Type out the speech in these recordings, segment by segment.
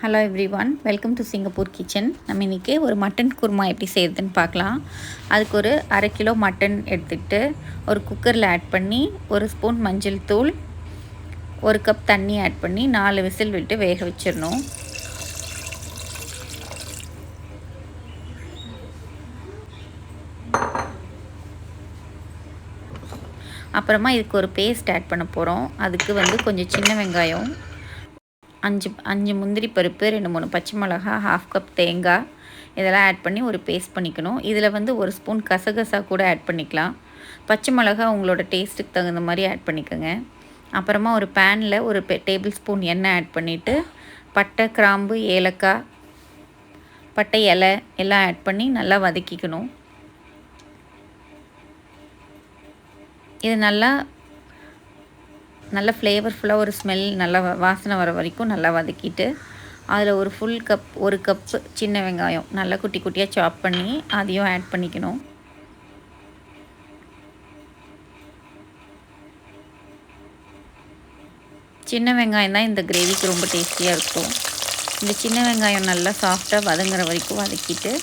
Hello everyone, welcome to Singapore kitchen. நம்ம இன்றைக்கி ஒரு மட்டன் குருமா எப்படி செய்யுதுன்னு பார்க்கலாம். அதுக்கு ஒரு 1/2 கிலோ மட்டன் எடுத்துகிட்டு ஒரு குக்கரில் ஆட் பண்ணி 1 ஸ்பூன் மஞ்சள் தூள், 1 கப் தண்ணி ஆட் பண்ணி 4 விசில் விட்டு வேக வச்சிடணும். அப்புறமா இதுக்கு ஒரு பேஸ்ட் ஆட் பண்ண போகிறோம். அதுக்கு கொஞ்சம் சின்ன வெங்காயம், 5 முந்திரி பருப்பு, 2-3 பச்சை மிளகா, 1/2 கப் தேங்காய் இதெல்லாம் ஆட் பண்ணி ஒரு பேஸ்ட் பண்ணிக்கணும். இதில் 1 ஸ்பூன் கசகசா கூட ஆட் பண்ணிக்கலாம். பச்சை மிளகா உங்களோட டேஸ்ட்டுக்கு தகுந்த மாதிரி ஆட் பண்ணிக்கோங்க. அப்புறமா ஒரு பேனில் ஒரு டேபிள் ஸ்பூன் எண்ணெய் ஆட் பண்ணிவிட்டு பட்டை, கிராம்பு, ஏலக்காய், பட்டை இலை எல்லாம் ஆட் பண்ணி நல்லா வதக்கிக்கணும். இது நல்லா ஃப்ளேவர்ஃபுல்லாக ஒரு ஸ்மெல் நல்லா வாசனை வர வரைக்கும் நல்லா வதக்கிட்டு அதில் ஒரு ஃபுல் கப் 1 கப்பு சின்ன வெங்காயம் நல்லா குட்டி குட்டியாக சாப் பண்ணி அதையும் ஆட் பண்ணிக்கணும். சின்ன வெங்காயம் தான் இந்த கிரேவிக்கு ரொம்ப டேஸ்டியாக இருக்கும். இந்த சின்ன வெங்காயம் நல்லா சாஃப்டாக வதங்குற வரைக்கும் வதக்கிட்டு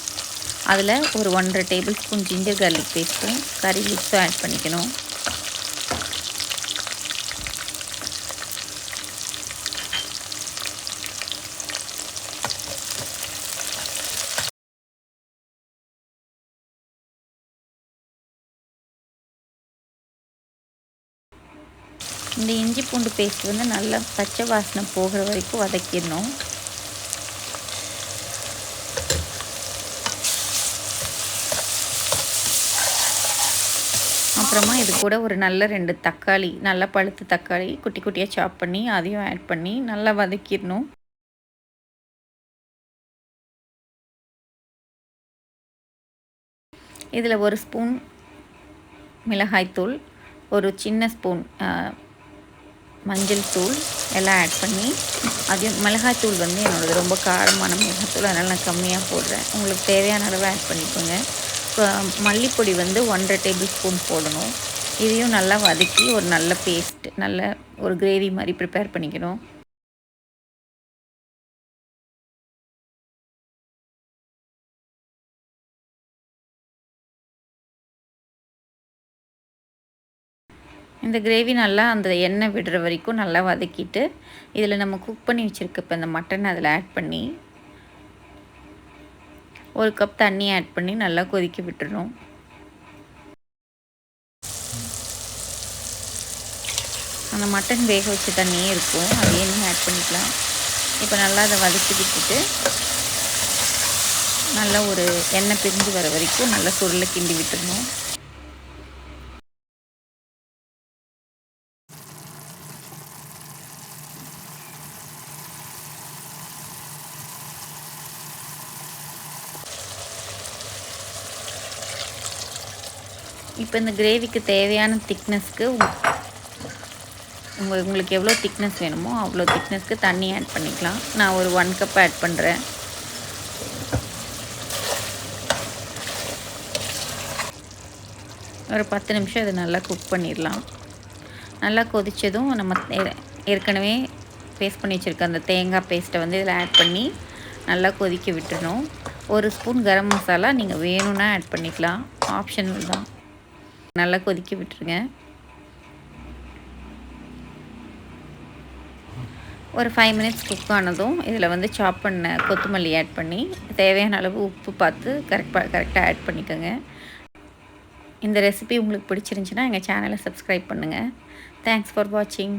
அதில் ஒரு 1.5 டேபிள் ஸ்பூன் ஜிஞ்சர் கார்லிக் பேஸ்ட்டும் கறி லீவ்ஸும் ஆட் பண்ணிக்கணும். இந்த இஞ்சி பூண்டு பேஸ்ட் நல்லா பச்சை வாசனை போகிற வரைக்கும் வதக்கிடணும். அப்புறமா இது கூட ஒரு நல்ல 2 தக்காளி, நல்லா பழுத்த தக்காளி குட்டி குட்டியாக சாப் பண்ணி அதையும் ஆட் பண்ணி நல்லா வதக்கிடணும். இதில் 1 ஸ்பூன் மிளகாய்த்தூள், ஒரு சின்ன ஸ்பூன் மஞ்சள் தூள் எல்லாம் ஆட் பண்ணி அதையும் மிளகாய்த்தூள் என்னோடது ரொம்ப காரமான மிளகாய்த்தூள், அதனால் நான் கம்மியாக போடுறேன். உங்களுக்கு தேவையான அளவு ஆட் பண்ணிக்கோங்க. இப்போ மல்லிப்பொடி 1.5 டேபிள் ஸ்பூன் போடணும். இதையும் நல்லா வதக்கி ஒரு நல்ல பேஸ்ட், நல்ல ஒரு கிரேவி மாதிரி ப்ரிப்பேர் பண்ணிக்கணும். இந்த கிரேவி நல்லா அந்த எண்ணெய் விடுற வரைக்கும் நல்லா வதக்கிட்டு இதில் நம்ம குக் பண்ணி வச்சுருக்க இப்போ இந்த மட்டன் அதில் ஆட் பண்ணி 1 கப் தண்ணி ஆட் பண்ணி நல்லா கொதிக்க விட்டுறணும். அந்த மட்டன் வேக வச்ச தண்ணியே இருக்கும், அதையே நீங்கள் ஆட் பண்ணிக்கலாம். இப்போ நல்லா அதை வதக்கி விட்டுட்டு நல்லா ஒரு எண்ணெய் பிரிஞ்சு வர வரைக்கும் நல்லா சுருளை கிண்டி விட்டுறணும். இப்போ இந்த கிரேவிக்கு தேவையான திக்னஸ்க்கு உங்களுக்கு எவ்வளோ திக்னஸ் வேணுமோ அவ்வளோ திக்னஸ்க்கு தண்ணி ஆட் பண்ணிக்கலாம். நான் ஒரு 1 கப் ஆட் பண்ணுறேன். ஒரு 10 நிமிஷம் இதை நல்லா குக் பண்ணிடலாம். நல்லா கொதித்ததும் நம்ம ஏற்கனவே பேஸ்ட் பண்ணி வச்சுருக்க அந்த தேங்காய் பேஸ்ட்டை இதில் ஆட் பண்ணி நல்லா கொதிக்க விட்டுடணும். 1 ஸ்பூன் கரம் மசாலா நீங்கள் வேணும்னா ஆட் பண்ணிக்கலாம், ஆப்ஷனல் தான். நல்லா கொதிக்க விட்டுருங்க. ஒரு 5 மினிட்ஸ் குக் ஆனதும் இதில் சாப் பண்ண கொத்தமல்லி ஆட் பண்ணி தேவையான அளவு உப்பு பார்த்து கரெக்டாக ஆட் பண்ணிக்கோங்க. இந்த ரெசிபி உங்களுக்கு பிடிச்சிருந்துச்சின்னா எங்கள் சேனலை சப்ஸ்கிரைப் பண்ணுங்கள். தேங்க்ஸ் ஃபார் வாட்சிங்.